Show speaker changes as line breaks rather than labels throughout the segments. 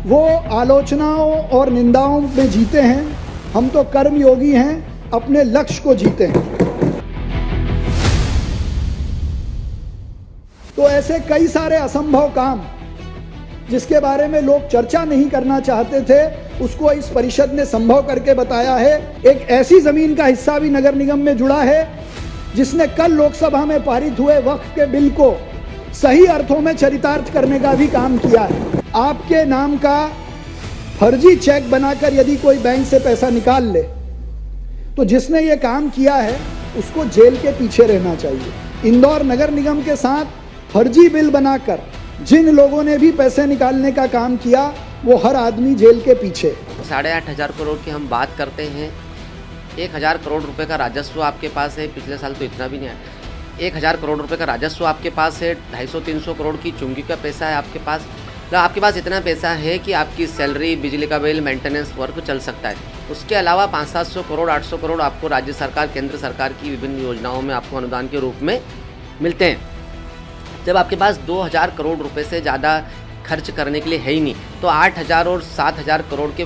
वो आलोचनाओं और निंदाओं में जीते हैं, हम तो कर्मयोगी हैं, अपने लक्ष्य को जीते हैं। तो ऐसे कई सारे असंभव काम जिसके बारे में लोग चर्चा नहीं करना चाहते थे, उसको इस परिषद ने संभव करके बताया है। एक ऐसी जमीन का हिस्सा भी नगर निगम में जुड़ा है जिसने कल लोकसभा में पारित हुए वक्फ के बिल को सही अर्थों में चरितार्थ करने का भी काम किया है। आपके नाम का फर्जी चेक बनाकर यदि कोई बैंक से पैसा निकाल ले तो जिसने ये काम किया है उसको जेल के पीछे रहना चाहिए। इंदौर नगर निगम के साथ फर्जी बिल बनाकर जिन लोगों ने भी पैसे निकालने का काम किया वो हर आदमी जेल के पीछे।
8,500 करोड़ की हम बात करते हैं, 1,000 करोड़ रुपए का राजस्व आपके पास है, पिछले साल तो इतना भी नहीं आया। 1,000 करोड़ रुपए का राजस्व आपके पास है, 250-300 करोड़ की चुंगी का पैसा है आपके पास। तो आपके पास इतना पैसा है कि आपकी सैलरी, बिजली का बिल, मेंटेनेंस वर्क चल सकता है। उसके अलावा 500-700 करोड़, 800 करोड़ आपको राज्य सरकार, केंद्र सरकार की विभिन्न योजनाओं में आपको अनुदान के रूप में मिलते हैं। जब आपके पास 2,000 करोड़ रुपए से ज़्यादा खर्च करने के लिए है ही नहीं, तो 8,000 और 7,000 करोड़ के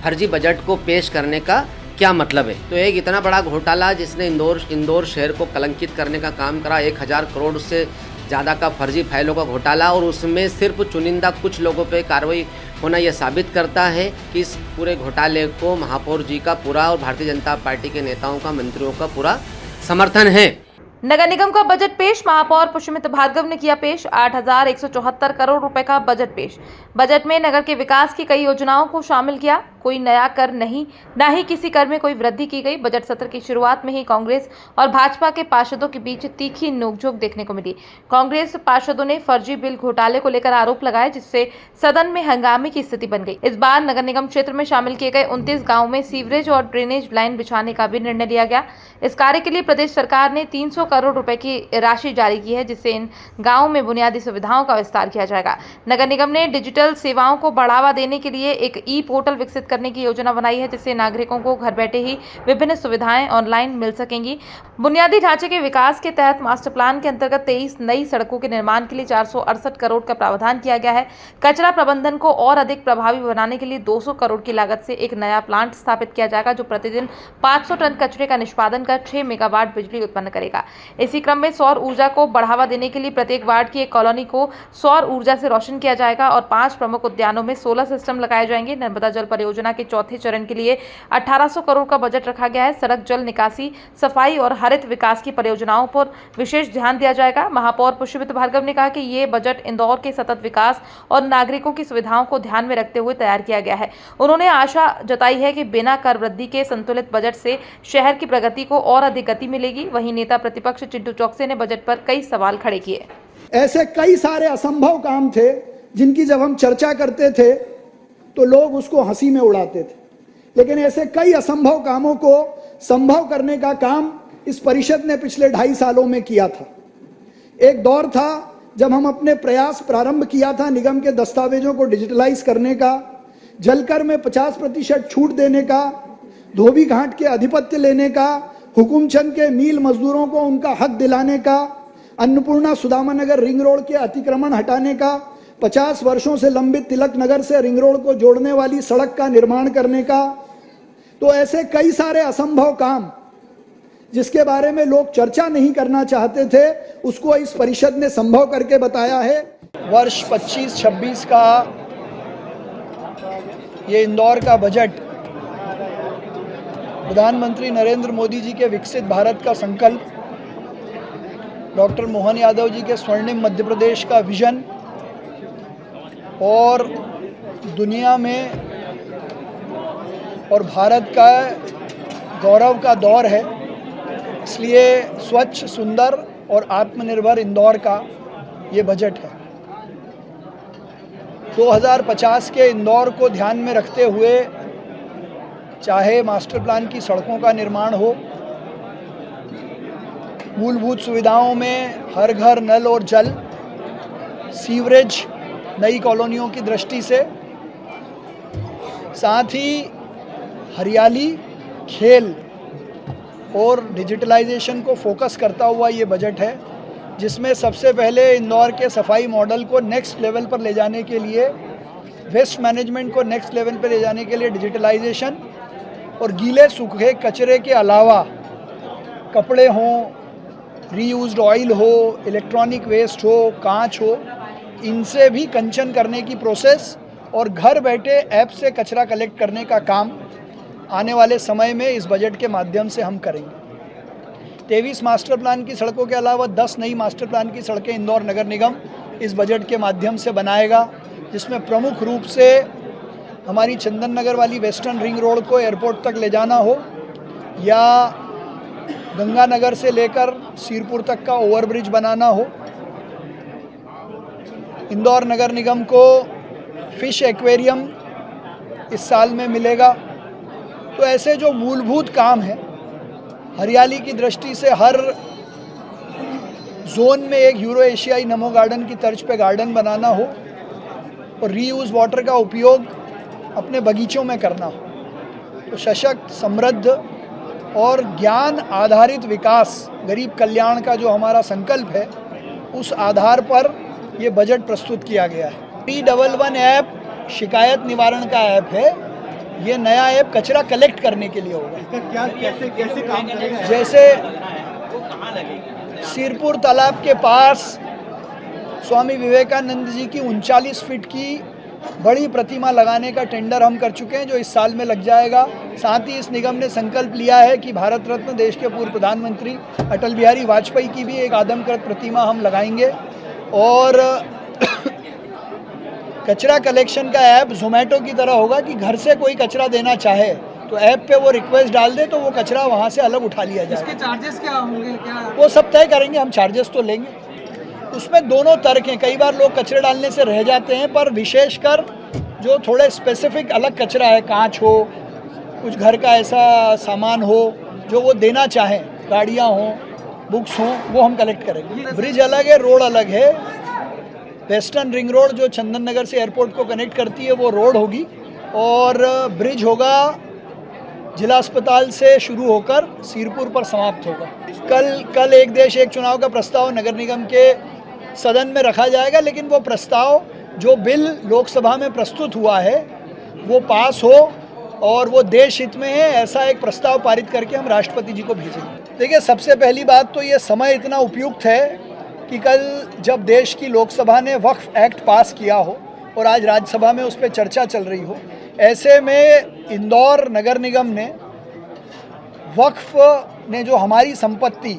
फर्जी बजट को पेश करने का क्या मतलब है। तो एक इतना बड़ा घोटाला जिसने इंदौर शहर को कलंकित करने का काम करा, 1,000 करोड़ से ज़्यादा का फर्जी फाइलों का घोटाला, और उसमें सिर्फ चुनिंदा कुछ लोगों पे कार्रवाई होना, यह साबित करता है कि इस पूरे घोटाले को महापौर जी का पूरा और भारतीय जनता पार्टी के नेताओं का, मंत्रियों का पूरा समर्थन है।
नगर निगम का बजट पेश, महापौर पुष्पमित्र भार्गव ने किया पेश। 8,174 करोड़ रुपए का बजट पेश। बजट में नगर के विकास की कई योजनाओं को शामिल किया। कोई नया कर नहीं, ना ही किसी कर में कोई वृद्धि की गई। बजट सत्र की शुरुआत में ही कांग्रेस और भाजपा के पार्षदों के बीच तीखी नोकझोंक देखने को मिली। कांग्रेस पार्षदों ने फर्जी बिल घोटाले को लेकर आरोप लगाए, जिससे सदन में हंगामे की स्थिति बन गई। इस बार नगर निगम क्षेत्र में शामिल किए गए 29 गाँव में सीवरेज और ड्रेनेज लाइन बिछाने का भी निर्णय लिया गया। इस कार्य के लिए प्रदेश सरकार ने 300 करोड़ रुपए की राशि जारी की है, जिससे इन गाँवों में बुनियादी सुविधाओं का विस्तार किया जाएगा। नगर निगम ने डिजिटल सेवाओं को बढ़ावा देने के लिए एक ई पोर्टल विकसित करने की योजना बनाई है, जिससे नागरिकों को घर बैठे ही विभिन्न सुविधाएं ऑनलाइन मिल सकेंगी। बुनियादी ढांचे के विकास के तहत मास्टर प्लान के अंतर्गत 23 नई सड़कों के निर्माण के लिए 468 करोड़ का प्रावधान किया गया है। कचरा प्रबंधन को और अधिक प्रभावी बनाने के लिए 200 करोड़ की लागत से एक नया प्लांट स्थापित किया जाएगा, जो प्रतिदिन 500 टन कचरे का निष्पादन कर 6 मेगावाट बिजली उत्पन्न करेगा। इसी क्रम में सौर ऊर्जा को बढ़ावा देने के लिए प्रत्येक वार्ड की एक कॉलोनी को सौर ऊर्जा से रोशन किया जाएगा और 5 प्रमुख उद्यानों में सोलर सिस्टम लगाए जाएंगे। नर्मदा जल परियोजना के चौथे चरण के लिए 1800 करोड़ का बजट रखा गया है। सड़क, जल निकासी, सफाई और हरित विकास की परियोजनाओं पर विशेष ध्यान दिया जाएगा। महापौर पुष्पमित्र भार्गव ने कहा कि ये बजट इंदौर के सतत विकास और नागरिकों की सुविधाओं को ध्यान में रखते हुए तैयार किया गया है। उन्होंने आशा जताई है कि बिना कर वृद्धि के संतुलित बजट से शहर की प्रगति को और अधिक गति मिलेगी। वहीं नेता प्रतिपक्ष चिंटू चौकसे ने बजट पर कई सवाल खड़े किए।
ऐसे कई सारे असंभव काम थे जिनकी जब हम चर्चा करते थे तो लोग उसको हंसी में उड़ाते थे, लेकिन ऐसे कई असंभव कामों को संभव करने का काम इस परिषद ने पिछले 2.5 सालों में किया था। एक दौर था जब हम अपने प्रयास प्रारंभ किया था निगम के दस्तावेजों को डिजिटलाइज करने का, जलकर में 50% छूट देने का, धोबी घाट के अधिपत्य लेने का, हुकुमचंद के मील मजदूरों को उनका हक दिलाने का, अन्नपूर्णा सुदामानगर रिंग रोड के अतिक्रमण हटाने का, 50 वर्षों से लंबित तिलक नगर से रिंग रोड को जोड़ने वाली सड़क का निर्माण करने का। तो ऐसे कई सारे असंभव काम जिसके बारे में लोग चर्चा नहीं करना चाहते थे, उसको इस परिषद ने संभव करके बताया है।
वर्ष 25-26 का ये इंदौर का बजट प्रधानमंत्री नरेंद्र मोदी जी के विकसित भारत का संकल्प, डॉक्टर मोहन यादव जी के स्वर्णिम मध्य प्रदेश का विजन और दुनिया में और भारत का गौरव का दौर है। इसलिए स्वच्छ, सुंदर और आत्मनिर्भर इंदौर का ये बजट है। 2050 के इंदौर को ध्यान में रखते हुए चाहे मास्टर प्लान की सड़कों का निर्माण हो, मूलभूत सुविधाओं में हर घर नल और जल, सीवरेज, नई कॉलोनियों की दृष्टि से, साथ ही हरियाली, खेल और डिजिटलाइजेशन को फोकस करता हुआ ये बजट है, जिसमें सबसे पहले इंदौर के सफाई मॉडल को नेक्स्ट लेवल पर ले जाने के लिए वेस्ट मैनेजमेंट को नेक्स्ट लेवल पे ले जाने के लिए डिजिटलाइजेशन और गीले सूखे कचरे के अलावा कपड़े हों, रीयूज्ड ऑयल हो, इलेक्ट्रॉनिक वेस्ट हो, कांच हो, इनसे भी कंचन करने की प्रोसेस और घर बैठे ऐप से कचरा कलेक्ट करने का काम आने वाले समय में इस बजट के माध्यम से हम करेंगे। 23 मास्टर प्लान की सड़कों के अलावा 10 नई मास्टर प्लान की सड़कें इंदौर नगर निगम इस बजट के माध्यम से बनाएगा, जिसमें प्रमुख रूप से हमारी चंदन नगर वाली वेस्टर्न रिंग रोड को एयरपोर्ट तक ले जाना हो या गंगानगर से लेकर सीरपुर तक का ओवरब्रिज बनाना हो। इंदौर नगर निगम को फिश एक्वेरियम इस साल में मिलेगा। तो ऐसे जो मूलभूत काम है, हरियाली की दृष्टि से हर जोन में एक यूरो एशियाई नमो गार्डन की तर्ज पे गार्डन बनाना हो और रीयूज वाटर का उपयोग अपने बगीचों में करना हो, तो सशक्त, समृद्ध और ज्ञान आधारित विकास, गरीब कल्याण का जो हमारा संकल्प है, उस आधार पर ये बजट प्रस्तुत किया गया है। 311 ऐप शिकायत निवारण का ऐप है। ये नया ऐप कचरा कलेक्ट करने के लिए होगा।
क्या कैसे काम करेगा?
जैसे सीरपुर तालाब के पास स्वामी विवेकानंद जी की 39 फीट की बड़ी प्रतिमा लगाने का टेंडर हम कर चुके हैं, जो इस साल में लग जाएगा। साथ ही इस निगम ने संकल्प लिया है कि भारत रत्न देश के पूर्व प्रधानमंत्री अटल बिहारी वाजपेयी की भी एक आदमकद प्रतिमा हम लगाएंगे। और कचरा कलेक्शन का ऐप जोमेटो की तरह होगा कि घर से कोई कचरा देना चाहे तो ऐप पे वो रिक्वेस्ट डाल दे तो वो कचरा वहाँ से अलग उठा लिया जाए।
इसके चार्जेस क्या होंगे? क्या
वो सब तय करेंगे, हम चार्जेस तो लेंगे। उसमें दोनों तर्क हैं। कई बार लोग कचरे डालने से रह जाते हैं, पर विशेषकर जो थोड़े स्पेसिफिक अलग कचरा है, कांच हो, कुछ घर का ऐसा सामान हो जो वो देना चाहें, गाड़ियाँ हों, बुक्स हों, वो हम कलेक्ट करेंगे। ब्रिज अलग है, रोड अलग है। वेस्टर्न रिंग रोड जो चंदन नगर से एयरपोर्ट को कनेक्ट करती है वो रोड होगी, और ब्रिज होगा जिला अस्पताल से शुरू होकर सीरपुर पर समाप्त होगा। कल एक देश एक चुनाव का प्रस्ताव नगर निगम के सदन में रखा जाएगा, लेकिन वो प्रस्ताव, जो बिल लोकसभा में प्रस्तुत हुआ है, वो पास हो और वो देश हित में है, ऐसा एक प्रस्ताव पारित करके हम राष्ट्रपति जी को भेजेंगे। देखिए, सबसे पहली बात तो ये समय इतना उपयुक्त है कि कल जब देश की लोकसभा ने वक्फ एक्ट पास किया हो और आज राज्यसभा में उस पर चर्चा चल रही हो, ऐसे में इंदौर नगर निगम ने वक्फ ने जो हमारी संपत्ति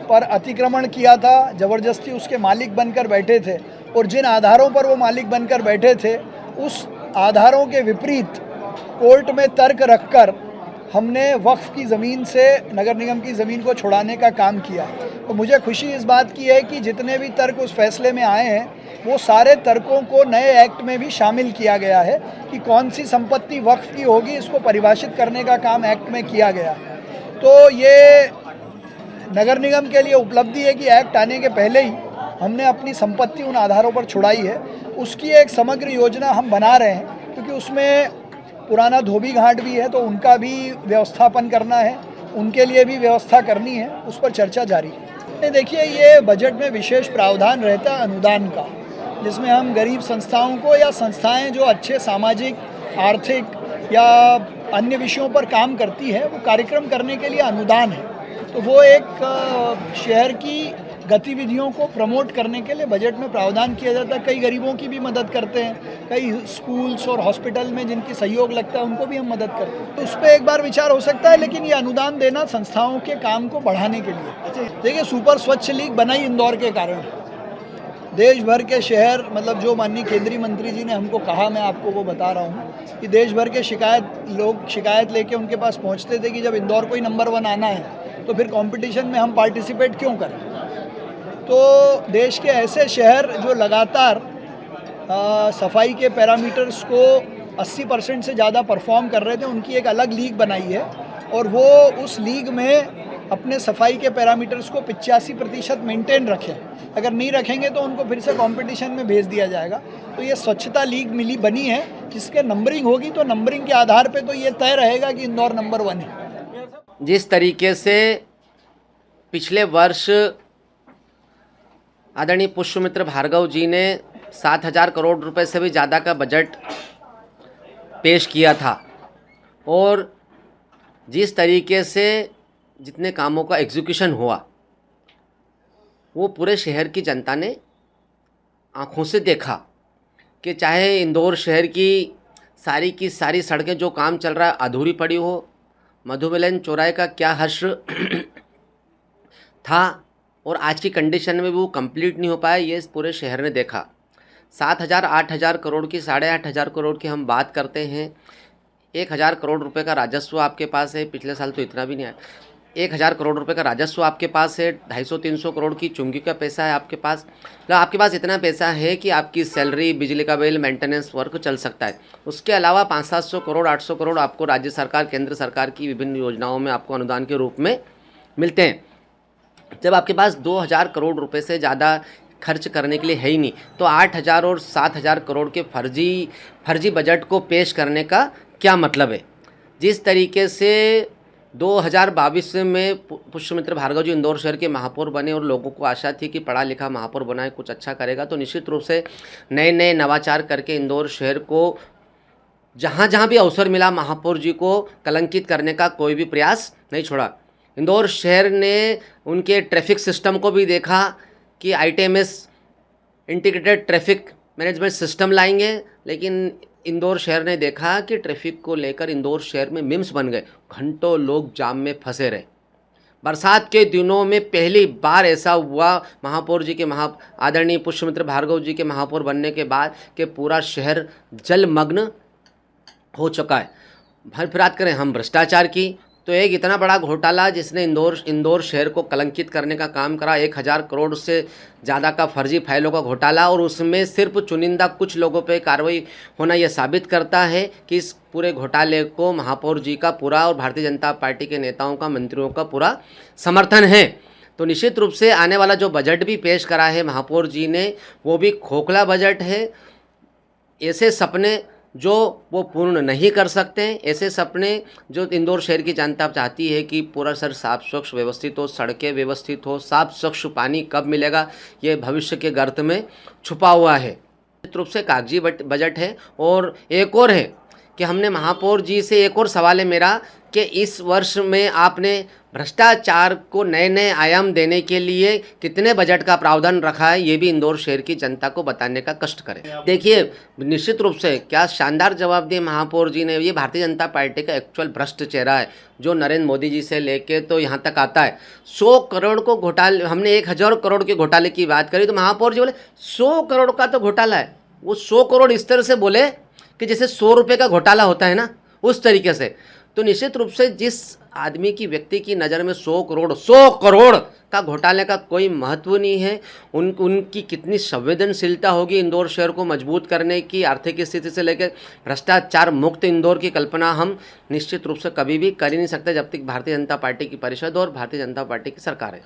पर अतिक्रमण किया था, ज़बरदस्ती उसके मालिक बनकर बैठे थे, और जिन आधारों पर वो मालिक बनकर बैठे थे उस आधारों के विपरीत कोर्ट में तर्क रखकर हमने वक्फ की ज़मीन से नगर निगम की ज़मीन को छुड़ाने का काम किया। तो मुझे खुशी इस बात की है कि जितने भी तर्क उस फैसले में आए हैं, वो सारे तर्कों को नए एक्ट में भी शामिल किया गया है कि कौन सी संपत्ति वक्फ की होगी, इसको परिभाषित करने का काम एक्ट में किया गया। तो ये नगर निगम के लिए उपलब्धि है कि एक्ट आने के पहले ही हमने अपनी संपत्ति उन आधारों पर छुड़ाई है। उसकी एक समग्र योजना हम बना रहे हैं, क्योंकि उसमें पुराना धोबी घाट भी है, तो उनका भी व्यवस्थापन करना है, उनके लिए भी व्यवस्था करनी है, उस पर चर्चा जारी है। देखिए, ये बजट में विशेष प्रावधान रहता है अनुदान का, जिसमें हम गरीब संस्थाओं को या संस्थाएं जो अच्छे सामाजिक, आर्थिक या अन्य विषयों पर काम करती है, वो कार्यक्रम करने के लिए अनुदान है। तो वो एक शहर की गतिविधियों को प्रमोट करने के लिए बजट में प्रावधान किया जाता है। कई गरीबों की भी मदद करते हैं, कई स्कूल्स और हॉस्पिटल में जिनकी सहयोग लगता है उनको भी हम मदद करते हैं। तो उस पर एक बार विचार हो सकता है, लेकिन ये अनुदान देना संस्थाओं के काम को बढ़ाने के लिए। देखिए, सुपर स्वच्छ लीग बनाई इंदौर के कारण। देश भर के शहर, मतलब जो माननीय केंद्रीय मंत्री जी ने हमको कहा, मैं आपको वो बता रहा हूँ कि देश भर के लोग शिकायत लेके उनके पास पहुँचते थे कि जब इंदौर को ही नंबर 1 आना है तो फिर कंपटीशन में हम पार्टिसिपेट क्यों करें। तो देश के ऐसे शहर जो लगातार सफाई के पैरामीटर्स को 80% से ज़्यादा परफॉर्म कर रहे थे, उनकी एक अलग लीग बनाई है, और वो उस लीग में अपने सफाई के पैरामीटर्स को 85% मेंटेन रखें। अगर नहीं रखेंगे तो उनको फिर से कंपटीशन में भेज दिया जाएगा। तो ये स्वच्छता लीग बनी है, जिसके नंबरिंग होगी, तो नंबरिंग के आधार पे तो ये तय रहेगा कि इंदौर नंबर 1 है।
जिस तरीके से पिछले वर्ष आदरणीय पुष्पमित्र भार्गव जी ने 7,000 करोड़ रुपए से भी ज़्यादा का बजट पेश किया था और जिस तरीके से जितने कामों का एग्जीक्यूशन हुआ वो पूरे शहर की जनता ने आँखों से देखा कि चाहे इंदौर शहर की सारी सड़कें जो काम चल रहा है अधूरी पड़ी हो, मधुमिलन चौराहे का क्या हश्र था और आज की कंडीशन में भी वो कंप्लीट नहीं हो पाया, ये इस पूरे शहर ने देखा। 7,000 8,000 करोड़ की 8,500 करोड़ की हम बात करते हैं। 1,000 करोड़ रुपए का राजस्व आपके पास है, पिछले साल तो इतना भी नहीं आया। 1,000 करोड़ रुपए का राजस्व आपके पास है, 250-300 करोड़ की चुंगी का पैसा है आपके पास। मतलब आपके पास इतना पैसा है कि आपकी सैलरी, बिजली का बिल, मेंटेनेंस वर्क चल सकता है। उसके अलावा 500-700 करोड़ 800 करोड़ आपको राज्य सरकार, केंद्र सरकार की विभिन्न योजनाओं में आपको अनुदान के रूप में मिलते हैं। जब आपके पास 2,000 करोड़ रुपए से ज़्यादा खर्च करने के लिए है ही नहीं, तो 8,000 और 7,000 करोड़ के फर्जी बजट को पेश करने का क्या मतलब है। जिस तरीके से 2022 में पुष्यमित्र भार्गव जी इंदौर शहर के महापौर बने और लोगों को आशा थी कि पढ़ा लिखा महापौर बनाए, कुछ अच्छा करेगा, तो निश्चित रूप से नए नए नवाचार करके इंदौर शहर को जहाँ जहाँ भी अवसर मिला महापौर जी को कलंकित करने का कोई भी प्रयास नहीं छोड़ा। इंदौर शहर ने उनके ट्रैफिक सिस्टम को भी देखा कि ITMS integrated traffic management system लाएंगे, लेकिन इंदौर शहर ने देखा कि ट्रैफिक को लेकर इंदौर शहर में मिम्स बन गए। घंटों लोग जाम में फंसे रहे। बरसात के दिनों में पहली बार ऐसा हुआ महापौर जी के आदरणीय पुष्यमित्र भार्गव जी के महापौर बनने के बाद कि पूरा शहर जलमग्न हो चुका है। भरफिरात करें हम भ्रष्टाचार की, तो एक इतना बड़ा घोटाला जिसने इंदौर शहर को कलंकित करने का काम करा, 1,000 करोड़ से ज़्यादा का फर्जी फाइलों का घोटाला, और उसमें सिर्फ चुनिंदा कुछ लोगों पे कार्रवाई होना यह साबित करता है कि इस पूरे घोटाले को महापौर जी का पूरा और भारतीय जनता पार्टी के नेताओं का, मंत्रियों का पूरा समर्थन है। तो निश्चित रूप से आने वाला जो बजट भी पेश करा है महापौर जी ने, वो भी खोखला बजट है। ऐसे सपने जो वो पूर्ण नहीं कर सकते, ऐसे सपने जो इंदौर शहर की जनता चाहती है कि पूरा शहर साफ स्वच्छ व्यवस्थित हो, सड़कें व्यवस्थित हो, साफ स्वच्छ पानी कब मिलेगा, ये भविष्य के गर्त में छुपा हुआ है। निश्चित रूप से कागजी बजट है। और एक और है कि हमने महापौर जी से एक और सवाल है मेरा कि इस वर्ष में आपने भ्रष्टाचार को नए नए आयाम देने के लिए कितने बजट का प्रावधान रखा है, ये भी इंदौर शहर की जनता को बताने का कष्ट करें। देखिए, निश्चित रूप से क्या शानदार जवाब दिए महापौर जी ने। ये भारतीय जनता पार्टी का एक्चुअल भ्रष्ट चेहरा है जो नरेंद्र मोदी जी से लेके तो यहाँ तक आता है। 100 करोड़ को घोटाले, हमने 1,000 करोड़ के घोटाले की बात करी तो महापौर जी बोले 100 करोड़ का तो घोटाला है। वो 100 करोड़ इस तरह से बोले कि जैसे 100 रुपये का घोटाला होता है ना, उस तरीके से। तो निश्चित रूप से जिस आदमी की, व्यक्ति की नज़र में 100 करोड़ का घोटाले का कोई महत्व नहीं है, उनकी कितनी संवेदनशीलता होगी इंदौर शहर को मजबूत करने की, आर्थिक स्थिति से लेकर भ्रष्टाचार मुक्त इंदौर की कल्पना हम निश्चित रूप से कभी भी कर ही नहीं सकते जब तक भारतीय जनता पार्टी की परिषद और भारतीय जनता पार्टी की सरकार है।